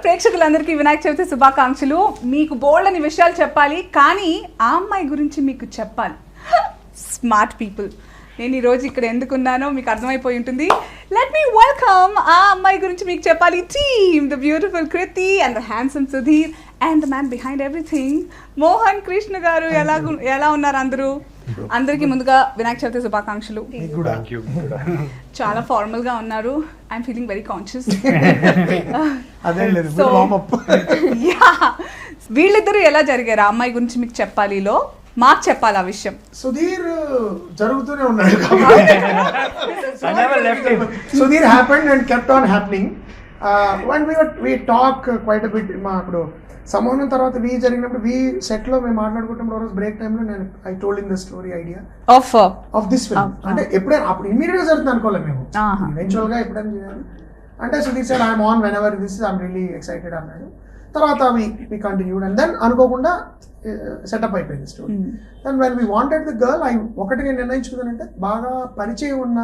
ప్రేక్షకులందరికీ వినాయక చవితి శుభాకాంక్షలు. మీకు బోల్డ్ అని విషయాలు చెప్పాలి, కానీ ఆ అమ్మాయి గురించి మీకు చెప్పాలి. Smart people. నేను ఈరోజు ఇక్కడ ఎందుకున్నానో మీకు అర్థమైపోయి ఉంటుంది. లెట్ మీ వెల్కమ్ ఆ అమ్మాయి గురించి మీకు చెప్పాలి team, the beautiful Kriti and the handsome Sudheer and the man behind everything Mohan Krishna garu. ఎలా ఉన్నారు అందరూ? అందరికీ ముందుగా వినాయక చవితి శుభాకాంక్షలు. చాలా ఫార్మల్ గా ఉన్నారు. I'm feeling very conscious. వీళ్ళిద్దరూ ఎలా జరిగారు? ఆ అమ్మాయి గురించి మీకు చెప్పాలిలో మాకు చెప్పాలి ఆ విషయం. సుధీర్ జరుగుతూనే ఉన్నాడు. Sudheer happened and kept on happening. One we talk quite a bit. మా అప్పుడు సమానం తర్వాత వి జరిగినప్పుడు వి సెట్ లో మేము మాట్లాడుకుంటున్నప్పుడు రోజు బ్రేక్ టైమ్ లో నేను I told in the story idea of this film. అంటే ఎప్పుడైనా అప్పుడు ఇమీడియట్ గా జరుగుతుంది అనుకోలేదు మేము, ఈవెన్చువల్ గా ఎప్పుడైనా చేయాలి అంటే Sudheer sir I'm on whenever this I'm really excited అన్నాడు. తర్వాత వి కంటిన్యూడ్ అండ్ దెన్ అనుకోకుండా సెటప్ అయిపోయింది story. Then when we wanted the girl, ఒకటి నేను నిర్ణయించుకున్నానంటే బాగా పరిచయం ఉన్న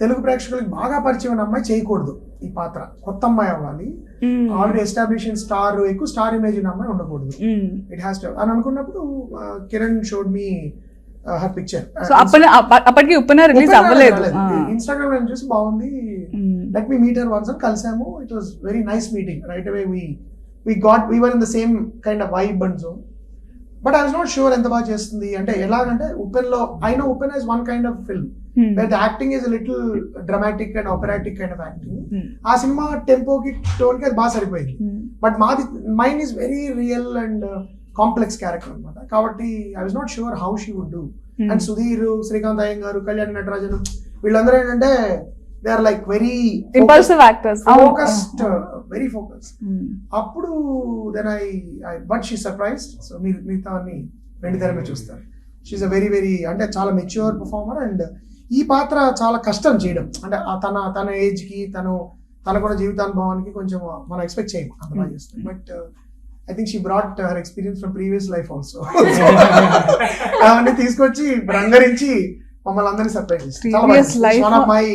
తెలుగు ప్రేక్షకులకి బాగా పరిచయం ఉన్న అమ్మాయి చేయకూడదు ఈ పాత్ర, కొత్త అమ్మాయి అవ్వాలి. ఆల్రెడీ ఎస్టాబ్లిష్ స్టార్, ఎక్కువ స్టార్ ఇమేజ్ ఉన్న అమ్మాయి ఉండకూడదు. ఇట్ హ్యాస్ టు అని అనుకున్నప్పుడు Kiran showed me her picture. అప్పటికి ఉప్పన రిలీజ్ అవ్వలేదు. ఇన్స్టాగ్రామ్ లో చూసి బాగుంది, let me meet her once అని కలిసాము. It was very nice meeting. Right away we were in the same kind of vibe and zone. But I was not sure ఎంత బాగా చేస్తుంది అంటే. ఎలాగంటే ఉపెన్లో I know Upen is one kind of film where the acting is a little dramatic and operatic kind of acting. ఆ సినిమా టెంపోకి టోన్కి అది బాగా సరిపోయింది. But mine is very real and complex character అనమాట. కాబట్టి I was not sure how she would do. And Sudheer, Srikanth అయ్యంగారు, కళ్యాణ్ నటరాజన్ వీళ్ళందరూ ఏంటంటే they are like very impulsive actors, focused, very focused. Appudu then I but she surprised. So meetani vendi tharame chustaru. She's a very very ante chaala mature performer and ee paatra chaala kashtam cheyadam ante tana age ki tanakulla jeevithanubhavaniki koncham mana expect cheyam andha chestam. But I think she brought her experience from previous life also. avani teeskochi rangarinchi mammalni andarni surprise cheyandi. Previous life, one of my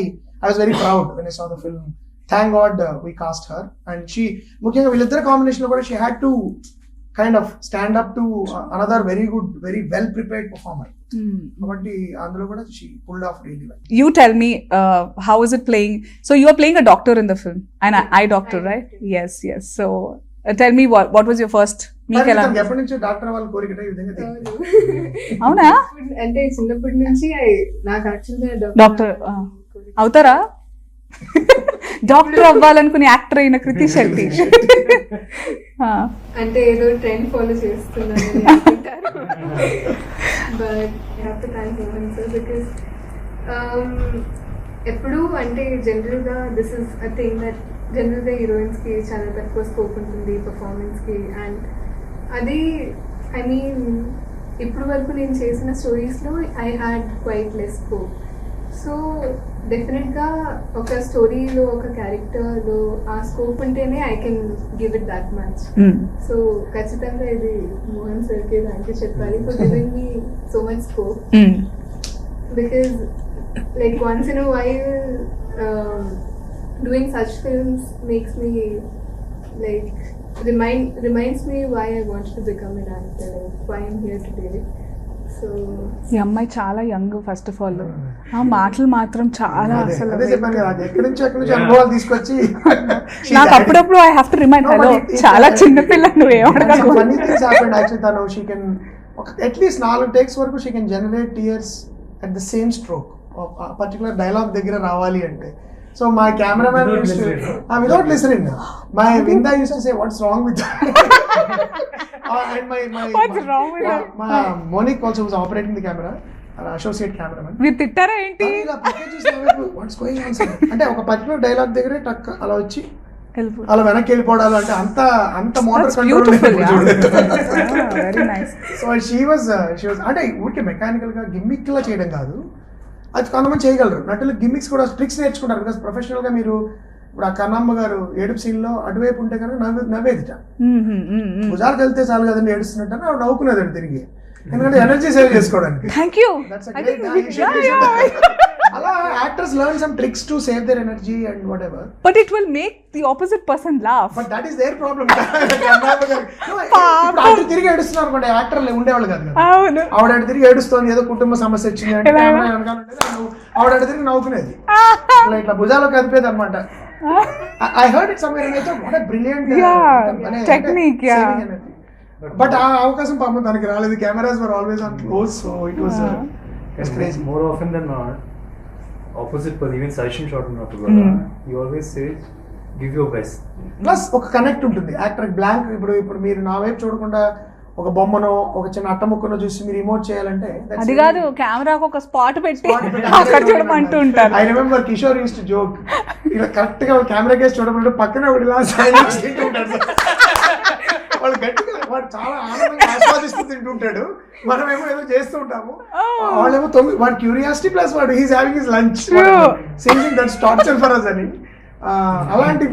I was very proud when I saw the film. Thank God we cast her. And she, mukhyanga villiddara combination lo kuda she had to kind of stand up to another very good, very well prepared performer. Kabatti andulo kuda she pulled off really well. You tell me, how is it playing? So you are playing a doctor in the film, an eye doctor, right? Yes. So tell me what was your first? మీకెలా ఎప్పటి నుంచి doctor అవ్వాలి కోరిక ఈ విధంగా? అవునా? అంటే చిన్నప్పటి నుంచి నాకు యాక్చువల్గా డాక్టర్ అవుతారా? డాక్టర్ అవ్వాలనుకుని యాక్టర్ అయిన కృతి శెట్టి అంటే ఏదో ట్రెండ్ ఫాలో చేస్తున్నాను అనుకుంటారు. But I have to thank Mohan sir because ఎప్పుడు అంటే జనరల్గా this is a thing that జనరల్గా హీరోయిన్స్కి చాలా తక్కువ స్కోప్ ఉంటుంది పర్ఫార్మెన్స్కి. అండ్ అది ఐ మీన్ ఇప్పుడు వరకు నేను చేసిన స్టోరీస్లో I had quite less scope. So డెఫినెట్గా ఒక స్టోరీలో ఒక క్యారెక్టర్లో ఆ స్కోప్ ఉంటేనే I can give it that much. So ఖచ్చితంగా ఇది మోహన్ సార్కి థ్యాంక్ యూ చెప్పాలి for giving me so much scope. Because like once in a while doing such films makes me like reminds me why I wanted to become an actor, like why I'm here today. So ఈ అమ్మాయి చాలా young first of all. ఆ మాటలు మాత్రం చాలా అసలు ఎక్కడి నుంచి అనుభవాలు తీసుకొచ్చి నాకు అప్పుడప్పుడు I have to remind hello చాలా చిన్న పిల్ల నువ్వు ఏమడగకు. funny things happened actually. Tano she can at least 4 takes వరకు she can generate tears at the same stroke of a particular dialogue దగ్గర రావాలి అంటే. So my cameraman used to without listening, my Vinda used to say what's wrong with that? And what's wrong with that? My Monique also was operating the camera, an associate cameraman. మీరు తిట్టారా ఏంటి? What's going on sir? అంటే ఒక particular dialogue దగ్గరే టక్ అలా వచ్చి అలా వెనక్కి వెళ్ళిపోవడాలు అంటే అంత motor control. Very nice. So she was అంటే ఊరికే మెకానికల్ గా గిమ్మిక్ లా చేయడం కాదు, అది కొంతమంది చేయగలరు నటులు. గిమ్మిక్స్ కూడా ట్రిక్స్ నేర్చుకుంటారు. బికాస్ ప్రొఫెషనల్ గా మీరు ఇప్పుడు ఆ కన్నమ్మ గారు ఏడుపు సీన్ లో అటువైపు ఉంటే కనుక నవ్వేదిట, భుజాలకు వెళ్తే చాలు కదండి ఏడుస్తున్నట్టు ఆవిడ నవ్వుకునేదండి తిరిగి, ఎందుకంటే ఎనర్జీ సేవ్ చేసుకోవడానికి. Thank you. అలా actors learn some tricks to save their energy and whatever. But it will make the opposite person laugh. But that is their problem. ఇప్పుడు అటు తిరిగి ఏడుస్తున్నారు అనుకోండి, యాక్టర్లు ఉండేవాళ్ళు కాదు కదా. అవును. ఆవిడ అటు తిరిగి ఏడుస్తుంది, ఏదో కుటుంబ సమస్య వచ్చింది అంటే కెమెరా వెనకాల ఉండేది, ఆవిడ అటు తిరిగి నవ్వుకునేది, ఇట్లా భుజాలు కదిపేది అనమాట. I heard it somewhere and I thought what a brilliant technique. But ఆ అవకాశం పాపం దానికి రాలేదు. Cameras were always on close, so it was crazy. More often than not, opposite person, even session shot ఉన్నప్పుడు కూడా he always says give your best. Plus ఒక connect ఉంటుంది actor blank. ఇప్పుడు మీరు నా వైపు చూడకుండా ఒక బొమ్మనో ఒక చిన్న అట్ట ముక్కనో చూసి మీరు ఇమోట్ చేయాలంటే అది కాదు, కెమెరాకు ఒక స్పాట్ పెట్టి అక్కడ చూడమంటూ ఉంటారు. I remember Kishore use to joke, ఇలా కరెక్ట్ గా కెమెరా కేసు చూడమంటే పక్కనే ఒకటి ఇలా సైలెన్స్ తింటుంటాడు. వాళ్ళు గట్టిగా వాడు చాలా ఆనందంగా ఆస్వాదిస్తూ తింటుంటాడు, మనమేమో ఏదో చేస్తూ ఉంటాము. వాళ్ళేమో వాడు క్యూరియాసిటీ ప్లస్ వాడు he's having his lunch, singing that's torture for us అని. అలాంటివి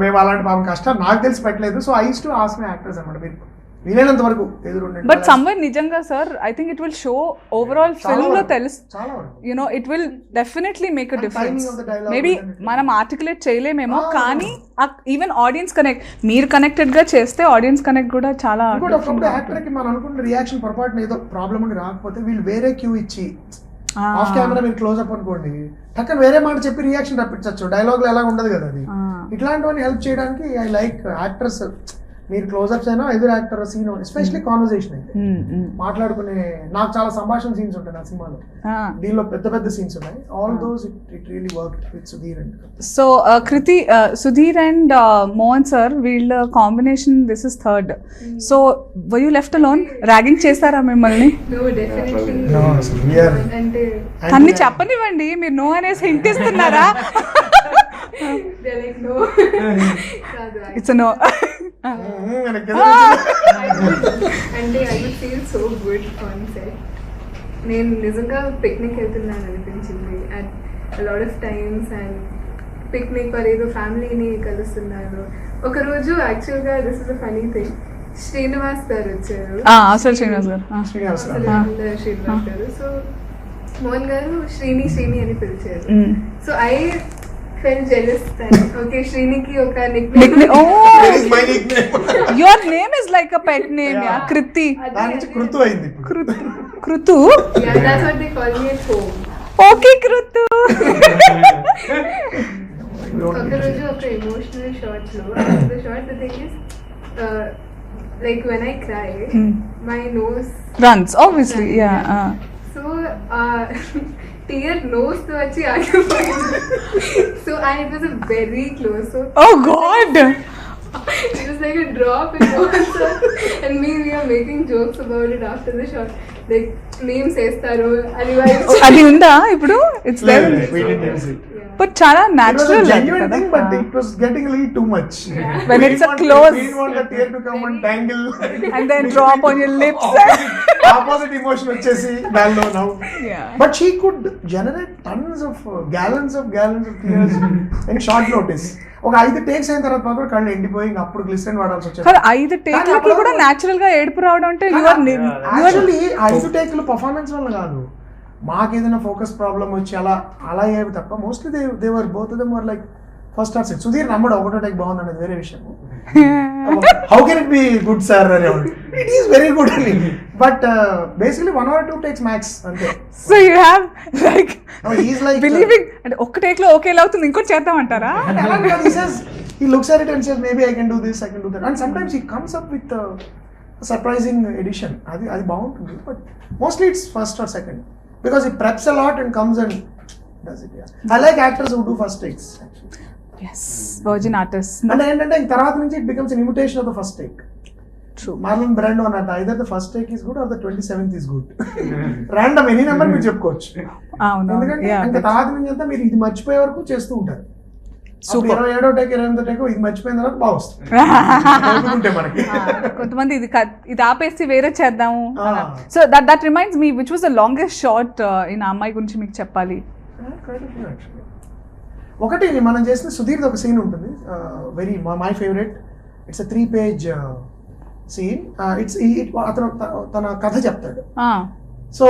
మేము అలాంటి పాపం కష్టాలు నాకు తెలిసి పెట్టలేదు. So I used to ask my actors అన్నమాట, మీరు వీలైనంత వరకు ఎదురుండండి. బట్ సమ్వేర్ నిజంగా sir I think it will show overall film లో తెలుసు, you know it will definitely make a difference. Maybe మనం ఆర్టికులేట్ చేయలేమేమో, కానీ ఈవెన్ ఆడియన్స్ కనెక్ట్, మీరు కనెక్టెడ్ గా చేస్తే ఆడియన్స్ కనెక్ట్ కూడా చాలా. ఒకప్పుడు యాక్టర్ కి మనం అనుకున్న రియాక్షన్ పొరపాటున ఏదో ప్రాబ్లమ్ అని రాకపోతే వీళ్ళు వేరే క్యూ ఇచ్చి ఆఫ్ కెమెరా మీరు క్లోజ్ అప్ అనుకోండి, పక్కన వేరే మాట చెప్పి రియాక్షన్ రప్పించచ్చు. డైలాగ్ లో ఎలా ఉండదు కదా అది. ఇట్లాంటివన్నీ హెల్ప్ చేయడానికి ఐ లైక్ యాక్టర్స్. మీరు క్లోజ్అప్స్ అయినా ఎదురు యాక్టర్ సీన్, ఎస్పెషల్లీ కాన్వర్సేషన్ అయితే మాట్లాడుకునే, నాకు చాలా సంభాషణ సీన్స్ ఉంటాయి నా సినిమాలో, దీనిలో పెద్ద పెద్ద సీన్స్ ఉన్నాయి. All those it really worked with Sudheer and. So Kriti, Sudheer and Mohan sir వీళ్ళ combination this is third. So were you left alone? Ragging చేస్తారా మిమ్మల్ని? అన్ని చెప్పనివ్వండి, మీరు నో అనేసి హింట్ ఇస్తున్నారా? It's no. అంటే I would feel so good on set. నేను నిజంగా పిక్నిక్ వెళ్తున్నాను అనిపించింది at lot of times, and picnic or ఏదో ఫ్యామిలీని కలుస్తున్నాను. ఒకరోజు యాక్చువల్గా this is a funny thing, Srinivas గారు వచ్చారు. శ్రీనివాస్ గారు. సో మోహన్ గారు శ్రీని అని పిలిచారు. So I felt jealous that okay Sriniki oka nickname. Oh, that is my nickname. Your name is like a pet name. Yeah, Krithi. Danchi Krutu ayindi. Krutu? Yeah, that's what they call me at home. Okay, Krutu. Okaroju oka emotional shot lo, the shot, the thing is like when I cry my nose runs obviously. Yeah. So tear nose to achi aagipoyindi. So it was a very close. So oh god, it was like a drop in water. And we are making jokes about it after the shot, like memes చేస్తారు అది ఉందా ఇప్పుడు? It's there. But చాలా natural, genuine thing, but it was getting a little too much. When it's a close, we want the tear to come and tangle and then drop on your lips. Opposite emotion వచ్చేసి dallo now. But she could generate tons of gallons of tears in short notice. ఒక 5 takes అయిన తర్వాత మాత్రం కళ్ళు ఎండిపోయి అప్పుడు glycerine వాడాల్సి వచ్చేది. కానీ 5 టేక్లకి కూడా నేచురల్ గా ఏడుపు రావడం అంటే యాక్చువల్లీ 5 టేక్లు పర్ఫార్మెన్స్ వల్ల కాదు, మాకు ఏదైనా ఫోకస్ ప్రాబ్లమ్ వచ్చి అలా అయ్యేవి తప్ప mostly they were both of them were like first or second. Sudheer నమ్మడు ఒకటో టేక్ బాగుంది అనేది వేరే విషయం. How can it be good sir అనేవాడు. ఇట్ ఈస్ వెరీ గుడ్ అని, but basically 1 or 2 takes max అంతే. So you have like is like believing అంటే ఒక్క టేక్ లో ఓకే అవుతుంది ఇంకోటి చేద్దామంటారా? He looks at it and says maybe I can do this, I can do that, and sometimes he comes up with a surprising addition. అది బాగుంటుంది, but mostly it's first or second because he preps a lot and comes and does it. Yeah, I like actors who do first takes actually. Yes, virgin artists. And ఏంటంటే తర్వాత నుంచి it becomes an imitation of the first take. True. Marlon Brando అన్నట్టు either the first take is good or the 27th is good. Random any number మీరు చెప్పుకోవచ్చు. అవును. ఎందుకంటే ఇంకా తర్వాత నుంచి అంతా మీరు ఇది మర్చిపోయే వరకు చేస్తూ ఉంటారు. 27వ టేక్ 28వ టేక్ ఇది మర్చిపోయిన తర్వాత బాగుంటుంది మనకి. కొంతమంది ఇది ఆపేసి వేరే చేద్దాము. So that reminds me which was the longest shot in అమ్మాయి గురించి మీకు చెప్పాలి. ఒకటి మనం చేసిన సుధీర్ ఒక సీన్ ఉంటుంది, very my favourite. It's a 3-page scene. అతను తన కథ చెప్తాడు. So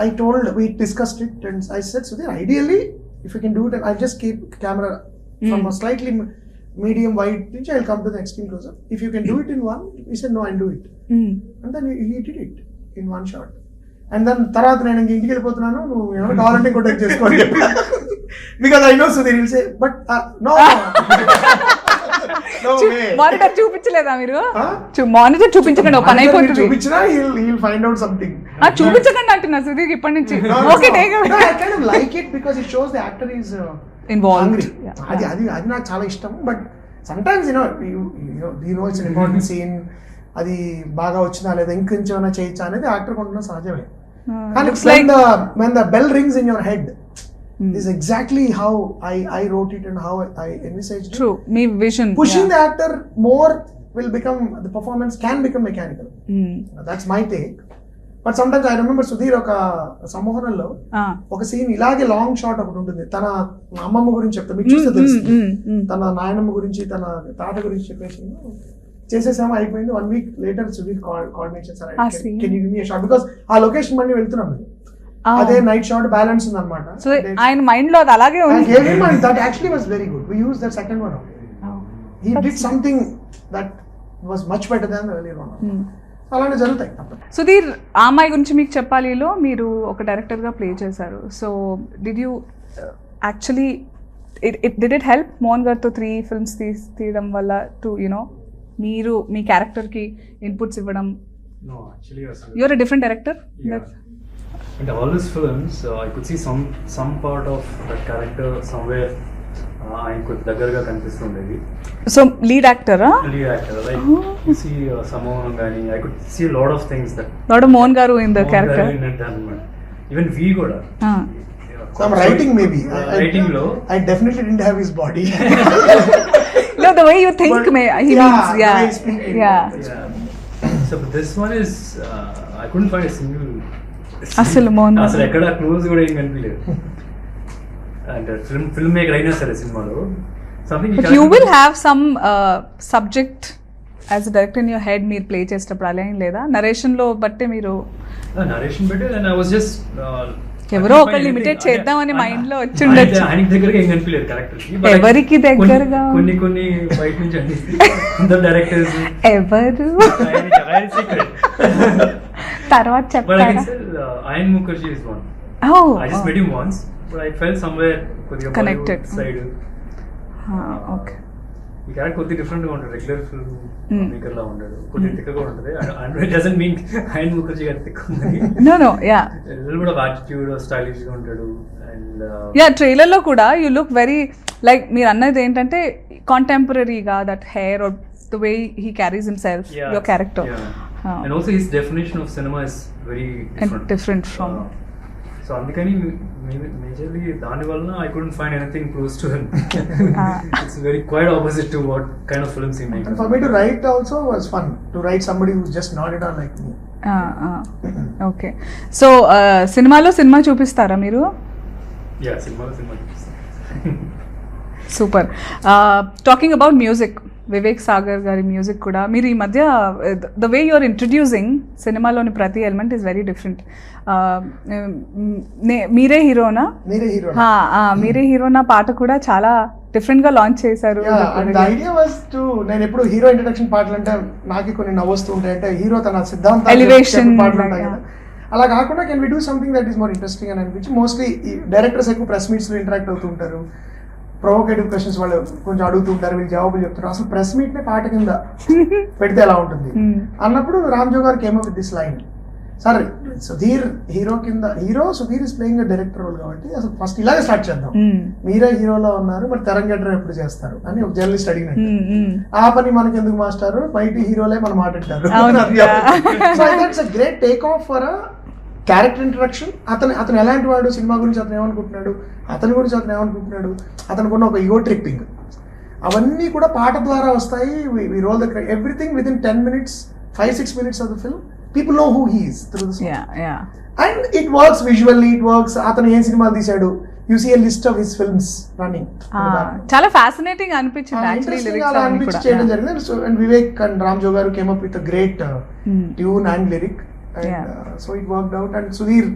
I told, we discussed it, and I said, Sudheer, ideally, if you can do it, I'll just keep camera from a slightly medium wide pitch, I'll come to the extreme close-up. If you can do it in one, he said, no, I'll do it. And then he did it in one shot. And then తర్వాత నేను ఇంటికి వెళ్ళిపోతున్నాను, నువ్వు ఏమైనా కావాలంటే ఇంకో type చేసుకోవాలి. Because I know Sudheer will say, but no. Monitor చూపించలేదా మీరు? మానిటర్ చూపించకండి, పని అయిపోతుంది. చూపించినా he'll find out something. చూపించకండి అంటున్నా సుధీర్ ఇప్పటి నుంచి. Okay, take it. I kind of like it because it shows the actor is involved. అది నాకు చాలా ఇష్టం. But sometimes you know it's an important scene. అది బాగా వచ్చినా లేదా ఇంకొంచెం చేయొచ్చా అనేది యాక్టర్ కొంటున్న సహజమే. కానీ when the bell rings in your head, this is exactly how I wrote it and how I envisaged it. True, me vision. Pushing the actor more will become, the performance can become mechanical. That's my take. But sometimes I remember Sudheer ఒక సంమోహనంలో ఒక scene ఇలాగే long shot ఒకటి ఉంటుంది. తన అమ్మమ్మ గురించి చెప్తా, మీకు చూస్తే తెలుసు, తన నాయనమ్మ గురించి తన తాత గురించి చెప్పేసి చేసేసాము, అయిపోయింది. 1 week later Sudheer coordination sir, can you give me a shot, because ఆ లొకేషన్ మళ్ళీ వెళ్తున్నాం మేము, అదే నైట్ షాట్ బ్యాలెన్స్ ఉంది అనమాట. సో ఆయన మైండ్ లో అది అలాగే ఉంది. That actually was very good. We used that second one. He did something that was much better than the earlier one. అలానే జరుగుతాయి. సుధీర్, ఆ అమ్మాయి గురించి మీకు చెప్పాలిలో మీరు ఒక డైరెక్టర్గా ప్లే చేశారు. So did you actually did it help Mohan గారితో 3 films తీయడం వల్ల టు మీరు మీ క్యారెక్టర్కి ఇన్పుట్స్ ఇవ్వడం? No, actually you're a different director? Yeah. In all his films, I could see some part of that character somewhere. ఆయనకు దగ్గరగా కనిపిస్తుండేది. సో లీడ్ యాక్టరా? Lead actor, like you see Sammohanam గాని, I could see a lot of things that lot of Mohan గారు in the character. Even we కూడా some writing maybe. Writing lo I definitely didn't have his body. No, the way you think, he means, yeah. So but this one is I couldn't find a single అసలు మోహన్ అసలు ఎక్కడ close కూడా ఏం కనిపించలేదు. And film maker అయినా సరే సినిమాలో something. But you will have some subject as a director in your head మీరు ప్లే చేసేటప్పుడు అలా ఏం లేదా? నరేషన్ లో బట్టే మీరు నరేషన్ బట్టే అండ్ ఐ వాస్ జస్ట్ ఎవరో ఒక లిమిటెడ్ చేద్దామని మైండ్ లో వచ్చి ఉండొచ్చు. ఆయనకి దగ్గరగా ఏం కనిపించలేదు క్యారెక్టర్. ఎవరికి దగ్గరగా? కొన్ని బయట నుంచి అండి అందరు డైరెక్టర్స్ ఎవరు తర్వాత చెప్తారా? Ayan Mukherjee is one. Oh, I just met him once, but I felt somewhere connected side. Okay. ఈ క్యారెక్టర్ కొద్ది డిఫరెంట్ గా ఉంటాడు, రెగ్యులర్ ఫిల్మ్ మేకర్ లా ఉంటాడు, కొద్ది తిక్కగా ఉంటుంది. And it doesn't mean Ayan Mukherjee గారి తిక్క ఉంది. No, yeah. Little bit of attitude, stylish గా ఉంటాడు. అండ్ ట్రైలర్ లో కూడా యు లుక్ వెరీ లైక్, మీరు అన్నది ఏంటంటే కాంటెంపరీగా that hair or the way he carries himself, your character. And also his definition of cinema is very different from so andukani majorly dani vallana I couldn't find anything close to him. It's very quite opposite to what kind of films he makes. And for me to write also was fun, to write somebody who's just nodded on like me. Okay, so cinema చూపిస్తారా మీరు? Yeah, cinema చూపిస్తాను. Super. Talking about music, Vivek Sagar గారి music కూడా మీరు ఈ మధ్య the way you're introducing సినిమాలోని ప్రతి ఎలిమెంట్ ఈస్ వెరీ డిఫరెంట్. మీరే హీరోనా? మీరే హీరోనా పాట కూడా చాలా డిఫరెంట్ గా లాంచ్ చేశారు. నేను ఎప్పుడు హీరో ఇంట్రడక్షన్ పాటలు అంటే నాకు కొన్ని నవ్వుస్తూ ఉంటాయి, అంటే హీరో తన సిద్ధాంతం ఎలివేషన్ పాటలు ఉంటాయి కదా, అలా కాకుండా can we do something that is more interesting అని అనిపించి, మోస్ట్లీ డైరెక్టర్స్ ఎక్కువ ప్రెస్ మీట్స్ లో ఇంటరాక్ట్ అవుతూ ఉంటారు, ప్రొవోకేటివ్ క్వశ్చన్స్ వాళ్ళు కొంచెం అడుగుతుంటారు, వీళ్ళు జవాబులు చెప్తారు. అసలు ప్రెస్ మీట్ నే పాట కింద పెడితే ఎలా ఉంటుంది అన్నప్పుడు రామ్జో గారు came up with this line, sir Sudheer hero కింద, Sudheer is playing director role కాబట్టి అసలు ఫస్ట్ ఇలాగే స్టార్ట్ చేద్దాం, మీరే హీరోలో ఉన్నారు మరి తెరంగడ్ర ఎప్పుడు చేస్తారు అని ఒక జర్నలిస్ట్ అడిగినట్టు, ఆ పని మనకి ఎందుకు మాస్టారు, బయట హీరోలే మనం మాట్లాడతారు. So that's a great take off for a character introduction. అతను ఎలాంటి వాడు, సినిమా గురించి అతను ఏమనుకుంటున్నాడు, అతని గురించి అతను ఏమనుకుంటున్నాడు, అతనుకున్న ఒక ఈగో ట్రిప్పింగ్, అవన్నీ కూడా పాట ద్వారా వస్తాయి. We roll the everything within 10 minutes, 5-6 minutes of the film, people know who he is through the song. And it works visually, it works. అతను ఏం సినిమాలు తీశాడు, you see a list of his films running. చాలా fascinating అనిపించింది actually lyrics అలా అనిపించి చేయడం జరిగింది. So and Vivek and Ramjo garu came up with a great tune and lyric. and Yeah. so it worked out. And Sudheer,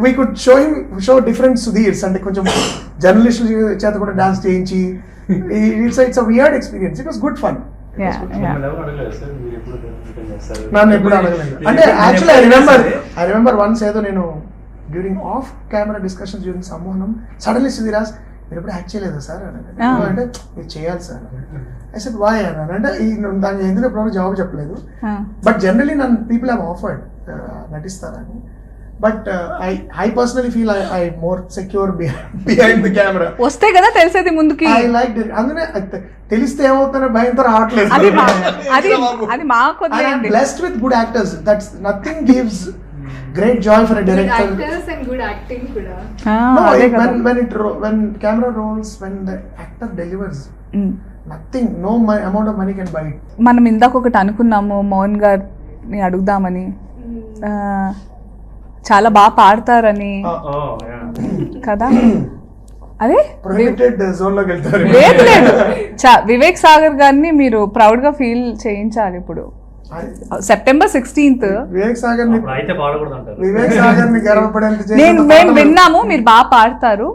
we could show different Sudheers, అంటే కొంచెం జర్నలిస్టుల చేత కూడా డాన్స్ చేయించి it's a weird experience. It was good fun. Yeah. మిమ్మల్ని ఎవరు అడగలేదు sir, మీరు ఎప్పుడు return చేస్తారు? నన్ను ఎప్పుడు అడగలేదు. అంటే యాక్చువల్లీ ఐ రిమెంబర్ వన్స్ ఏదో నేను during off camera discussions during Sammohanam suddenly సుధీరాజ్ మీరు ఎప్పుడు యాక్ట్ చేయలేదు సార్ అని అంటే మీరు చేయాలి సార్ ఐ సెడ్ వై అని అంటే దానికి ఎందుకు ఎప్పుడు జవాబు చెప్పలేదు. బట్ జనరలీ నన్ను పీపుల్ హ్యావ్ ఆఫర్డ్ నటిస్తారని. But I personally feel I more secure behind the camera. వస్తే కదా తెలిసేది ముందుకి. ఐ లైక్ అందునే తెలిస్తే ఏమవుతుందో భయంతో రావట్లేదు. అది మా కొద్దిగా blessed with good actors. That's nothing gives great joy for a director. Good actors and good acting kuda. No, when camera rolls, when the actor delivers, nothing, no amount of money can buy it. మనం ఇందాక ఒకటి అనుకున్నాము మోహన్ గారిని అడుగుదామని, చాలా బాగా పాడతారని కదా. అదే ప్రొహిబిటెడ్ జోన్ లోకి వెళ్తారు. లేదు వివేక్ సాగర్ గారిని మీరు ప్రౌడ్ గా ఫీల్ చేయించాలి ఇప్పుడు. సెప్టెంబర్ 16th వివేక్ సాగర్ ని గర్వపడేంత మేము విన్నాము మీరు బాగా పాడతారు.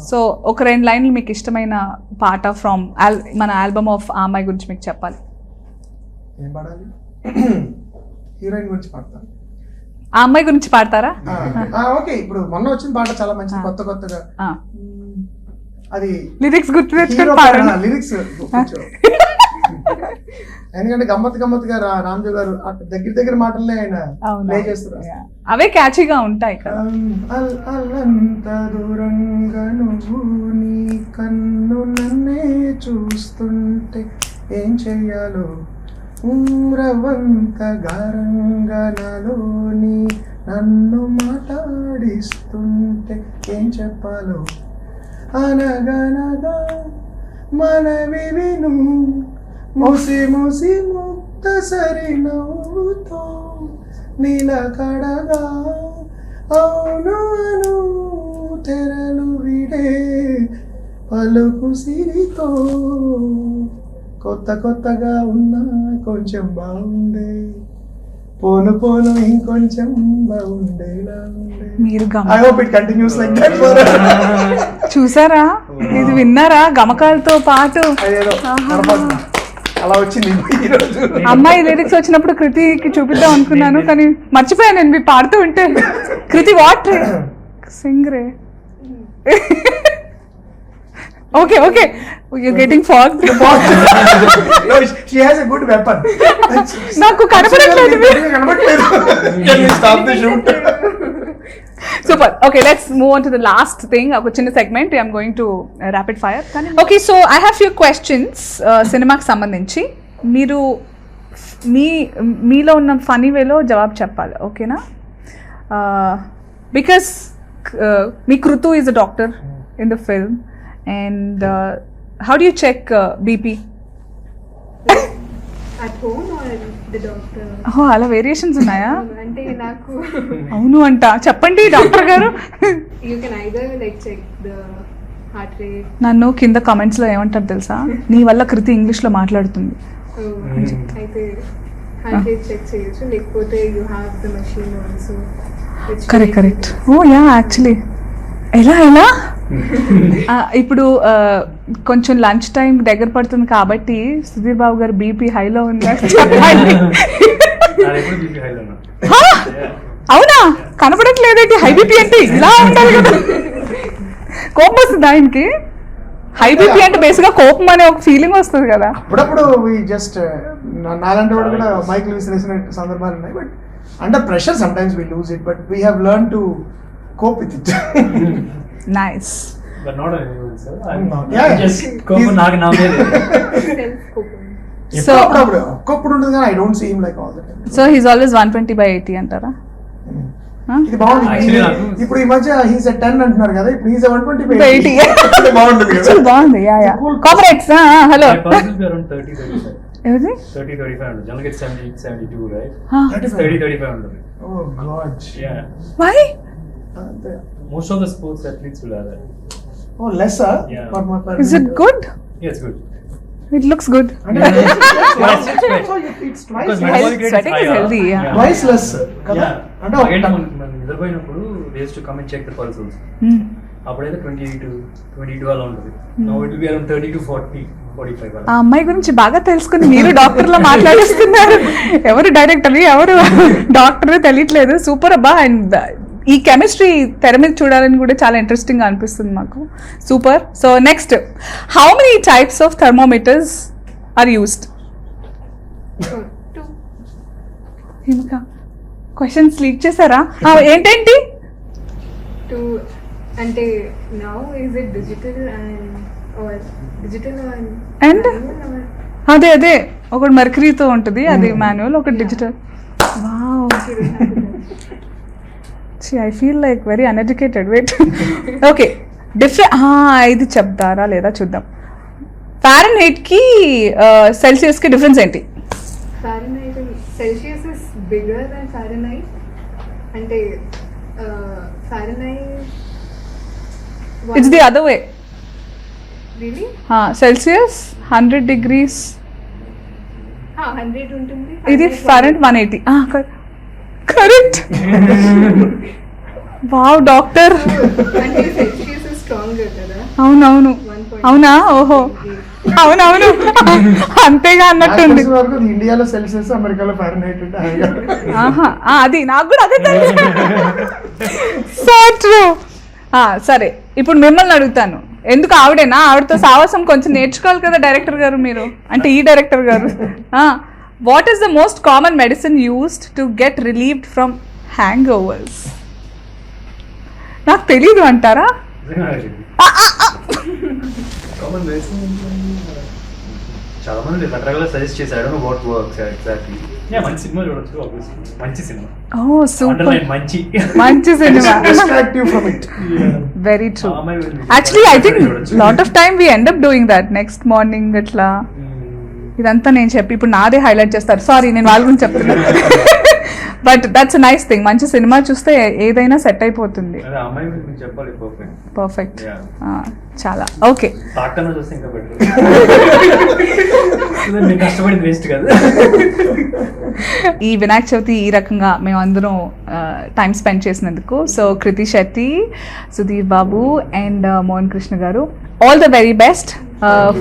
సో ఒక 2 లైన్లు మీకు ఇష్టమైన పాట ఫ్రమ్ మన ఆల్బమ్ ఆఫ్ అమ్మాయి గురించి మీకు చెప్పాలి. ఏం పాడాలి? హీరోయిన్ గురించి పాడతాను. ఆ అమ్మాయి గురించి పాడతారా? ఓకే. ఇప్పుడు మొన్న వచ్చిన పాట చాలా మంచిది, కొత్తగా. అది లిరిక్స్ గుర్తు తెచ్చుకొని పాడండి. లిరిక్స్ ఎందుకంటే గమ్మత్తుగా రామ్జో గారు దగ్గర మాటలనే ఆయన ప్లే చేస్తారు. అవే క్యాచీగా ఉంటాయి కదా. అల్లంత దూరంగా నువ్వు నీ కన్ను నన్నే చూస్తుంటే ఏం చెయ్యాలో, రవంత గారంగా నాలోని నన్ను మాట్లాడిస్తుంటే ఏం చెప్పాలో, అనగనగా మనవి విను మూసి ముక్తసరి నవ్వుతో నీలకడగా అవును అను తెరలు విడే పలుకు సిరితో కొత్తగా ఉన్నా కొంచెం బాగుండే పోను ఇంకొంచెం బాగుండేలా ఉండే. మీరు I hope it continues like that for చూసారా, ఇది విన్నారా గమకాలతో పాటు అలా వచ్చింది ఈరోజు. అమ్మాయి లిరిక్స్ వచ్చినప్పుడు కృతికి చూపిద్దాం అనుకున్నాను కానీ మర్చిపోయాను నేను మీరు పాడుతూ ఉంటే. Kriti what singer. Okay you're getting fogged. No, she has a good weapon. నాకు కనపడట్లేదు. Can we stop the shoot? Super. Okay, let's move on to the last thing. ఒక చిన్న segment. I'm going to rapid fire. Okay, so I have few questions సినిమాకి సంబంధించి. మీరు మీలో ఉన్న funny వేలో జవాబు చెప్పాలి, ఓకేనా? Because me Kritu is a doctor in the film and how do you check BP? At home or the doctor? Oh, అలా వేరియేషన్స్ ఉన్నాయా? అంటే నాకు అవును అంట, చెప్పండి డాక్టర్ గారు. you can either like check the heart rate. నన్ను కింద కామెంట్స్ లో ఏమంటారు తెలుసా, నీ వల్ల కృతి ఇంగ్లీష్ లో మాట్లాడుతుంది. అయితే heart rate check చేయొచ్చు, లేకపోతే you have the machine also. Correct. Oh yeah, actually ఎలా ఇప్పుడు కొంచెం లంచ్ టైం దగ్గర పడుతుంది కాబట్టి సుధీర్ బాబు గారు బీపీ హైలో ఉంది. అవునా, కనపడట్లేదేంటి? హై బీపీ అంటే ఇలా ఉండాలి కదా. కోపం వస్తుంది ఆయనకి. హై బీపీ అంటే బేసిక్ గా కోపం అనే ఒక ఫీలింగ్ వస్తుంది కదా. అప్పుడప్పుడు జస్ట్ నాలాంటి వాడు కూడా మైక్లు విసిరేసిన సందర్భాలు ఉన్నాయి. But under pressure sometimes we lose it, but we have learn to cope with it. Nice. But not anyone, sir. I'm not. Yeah, just cope నాకు నా మీద. So కోపడు ఉంటుంది కానీ I don't see him like all the time. So he's always 120/80 అంటారా? ఇది బాగుంది. ఇప్పుడు ఈ మధ్య he's a 10 అంటున్నారు కదా, ఇప్పుడు he's a 120/80. బాగుంటుంది కదా. బాగుంది. Yeah congrats. Hello. My person is around 30-35. ఏది 30-35 ఉంటుంది. జనరల్ గా 70-72 right? 30-35 ఉంటుంది. Oh god. Yeah. Why? Most of the sports athletes will have that. Oh, lesser? Yeah. Per Is it good? Yeah, it's good. It looks good. So it's twice Because less. metabolic rate is Sweating is higher. healthy, yeah. Twice less కదా అంటే ఒక Again, మనం నిద్రపోయినప్పుడు they used to come and check the pulse also. అప్పుడైతే 22 అలా ఉంటుంది. Now it will be around 30 to 40, 45 అలా. ఆ అమ్మాయి గురించి బాగా తెలుసుకుని మీరు డాక్టర్లో మాట్లాడిస్తున్నారు. ఎవరు డైరెక్టర్ ఎవరు డాక్టర్ తెలియట్లేదు. సూపర్ అబ్బా. అండ్ ఈ కెమిస్ట్రీ తెర మీద చూడాలని కూడా చాలా ఇంట్రెస్టింగ్గా అనిపిస్తుంది మాకు. Super. So next, how many types of thermometers are used? ఇంకా క్వశ్చన్స్ లీక్ చేశారా? ఏంటేంటి? టు అంటే now is it digital And? అదే ఒకటి మర్కరీతో ఉంటుంది, అది మాన్యువల్, ఒకటి digital. Wow, I feel like very uneducated. Wait, okay. ఇది చెప్తారా లేదా చూద్దాం. ఫారెన్హీట్కి సెల్సియస్కి డిఫరెన్స్ ఏంటి? Fahrenheit Celsius is bigger than Fahrenheit. అంటే Fahrenheit it's the other way. Really Celsius 100 degrees, 100 ఉంటుంది. ఇది ఫారెన్హీట్ 180. కరెక్ట్. Wow doctor. అంటే సెల్సియస్ ఇస్ స్ట్రాంగర్ కదా. అవునవును. 1.5. అవునా? ఓహో, అవునవును. అంతేగా అన్నట్టుంది. వరకు ఇండియాలో సెల్సియస్, అమెరికాలో ఫారెన్హైట్ ఉంటే ఆహా, అది నాకు కూడా అదే తెలుసు. So true. సరే, ఇప్పుడు మిమ్మల్ని అడుగుతాను. ఎందుకు ఆవిడేనా? ఆవిడతో సావాసం కొంచెం నేర్చుకోవాలి కదా డైరెక్టర్ గారు మీరు, అంటే ఈ డైరెక్టర్ గారు. What is the most common medicine used to get relieved from hang overs? నాకు తెలీదు అంటారా? కామన్ మెడిసిన్ చాలా మంది రకరకాల సజెస్ట్ చేశారు. What works exactly. మంచి సినిమా చూడొచ్చు, ఆబ్వియస్లీ. మంచి సినిమా. ఓ సూపర్. అండర్లైన్ మంచి cinema. distractive from it. Very true. Actually I think lot of time we end up doing that next morning అట్లా. ఇదంతా నేను చెప్పి ఇప్పుడు నాదే హైలైట్ చేస్తారు. సారీ, నేను వాళ్ళ గురించి చెప్తున్నాను. But that's nice thing. మంచి సినిమా చూస్తే ఏదైనా సెట్ అయిపోతుంది. అమ్మాయి గురించి చెప్పాలి. పర్ఫెక్ట్. చాలా ఓకే. డాక్టర్ చూస్తే ఇంకా బెటర్. కష్టపడింది వేస్ట్ కదా. ఈ వినాయక చవితి ఈ రకంగా మేమందరం టైం స్పెండ్ చేసినందుకు, సో కృతి శెట్టి, సుధీర్ బాబు అండ్ మోహన్ కృష్ణ గారు, all the very best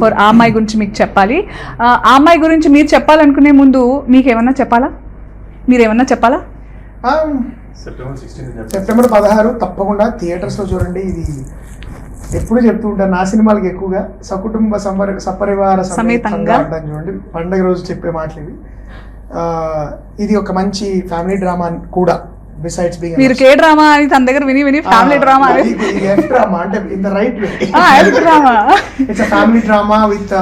for ఆ అమ్మాయి గురించి మీకు చెప్పాలి. ఆ అమ్మాయి గురించి మీరు చెప్పాలనుకునే ముందు మీకేమన్నా చెప్పాలా? మీరేమన్నా చెప్పాలా? సెప్టెంబర్ 16 తప్పకుండా థియేటర్స్లో చూడండి. ఇది ఎప్పుడు చెప్తూ ఉంటాను, నా సినిమాలకి ఎక్కువగా సకుటుంబ సపరివార సమేతంగా చూడండి. పండగ రోజు చెప్పే మాటలు ఇవి. ఇది ఒక మంచి ఫ్యామిలీ డ్రామా కూడా. బిసైడ్స్ బీయింగ్, మీరు కే డ్రామా అని తన దగ్గర విని ఫ్యామిలీ డ్రామా డ్రామా అంటే in the right way. Drama. It's a family drama with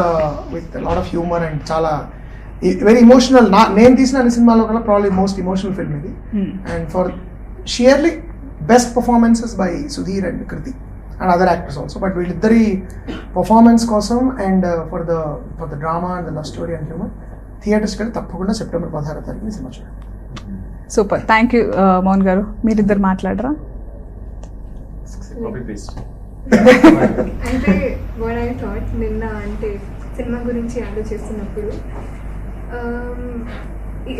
lot of humour and చాలా వెరీ ఇమోషనల్. నేను తీసిన అన్ని సినిమాలో కన్నా ప్రాబ్లీ మోస్ట్ ఇమోషనల్ ఫిల్మ్ ఇది. And for surely best performances by Sudheer and Kriti and other actors also. But వీళ్ళిద్దరి performance కోసం and for the drama and the love story and humour థియేటర్స్కి వెళ్ళి తప్పకుండా సెప్టెంబర్ 16 తారీఖున సినిమా చూడండి. సూపర్. థ్యాంక్ యూ మోహన్ గారు. మీరిద్దరు మాట్లాడరా? అంటే వాట్ ఐ థాట్ నిన్న, అంటే సినిమా గురించి ఆలోచిస్తున్నప్పుడు,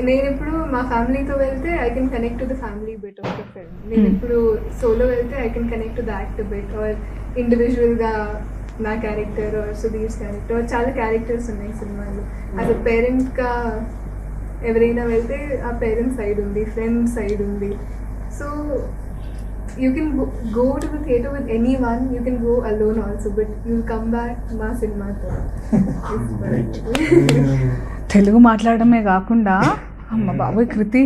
నేను ఇప్పుడు మా ఫ్యామిలీతో వెళ్తే I can connect to the family bit of the film. నేను ఇప్పుడు సోలో వెళ్తే I can connect to the actor bit, or ఇండివిజువల్గా నా క్యారెక్టర్ ఆర్ సుధీర్స్ క్యారెక్టర్, చాలా క్యారెక్టర్స్ ఉన్నాయి సినిమాలో. యాజ్ అ పేరెంట్గా ఎవరైనా వెళ్తే ఆ పేరెంట్స్ సైడ్ ఉంది, ఫ్రెండ్స్ సైడ్ ఉంది. So you can go to the theatre with anyone, you can go alone also, but you'll come back మా సినిమాతో. తెలుగు మాట్లాడమే కాకుండా అమ్మ బాబోయ్ Kriti,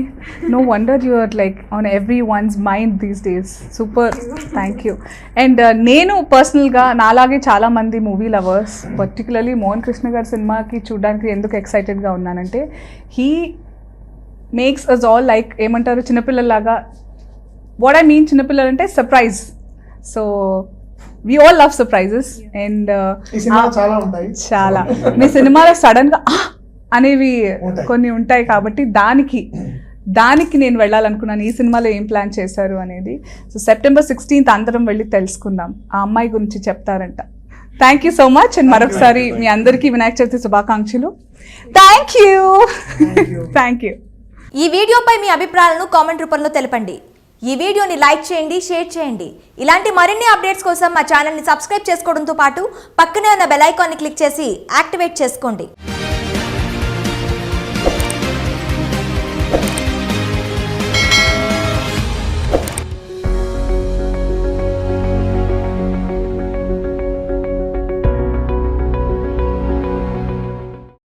no wonder you are like on every one's mind these days. Super, thank you. And నేను పర్సనల్గా నాలాగే చాలామంది movie lovers, particularly Mohan Krishna గారి సినిమాకి చూడడానికి ఎందుకు ఎక్సైటెడ్గా ఉన్నానంటే, he makes us all like ఏమంటారు చిన్నపిల్లలాగా. వాట్ ఐ మీన్ చిన్నపిల్లలు అంటే surprise. So we all love surprises. And చాలా మీ సినిమాలో సడన్గా అనేవి కొన్ని ఉంటాయి కాబట్టి దానికి నేను వెళ్ళాలనుకున్నాను. ఈ సినిమాలో ఏం ప్లాన్ చేశారు అనేది. సో సెప్టెంబర్ 16 అందరం వెళ్ళి తెలుసుకుందాం. ఆ అమ్మాయి గురించి చెప్తారంట. Thank you so much and మరొకసారి మీ అందరికీ వినాయక చవితి శుభాకాంక్షలు. Thank you. ఈ వీడియోపై మీ అభిప్రాయాలను కామెంట్ రూపంలో తెలపండి. ఈ వీడియోని లైక్ చేయండి, షేర్ చేయండి. ఇలాంటి మరిన్ని అప్డేట్స్ కోసం మా ఛానల్ని సబ్స్క్రైబ్ చేసుకోవడంతో పాటు పక్కనే ఉన్న బెల్ ఐకాన్ని క్లిక్ చేసి యాక్టివేట్ చేసుకోండి.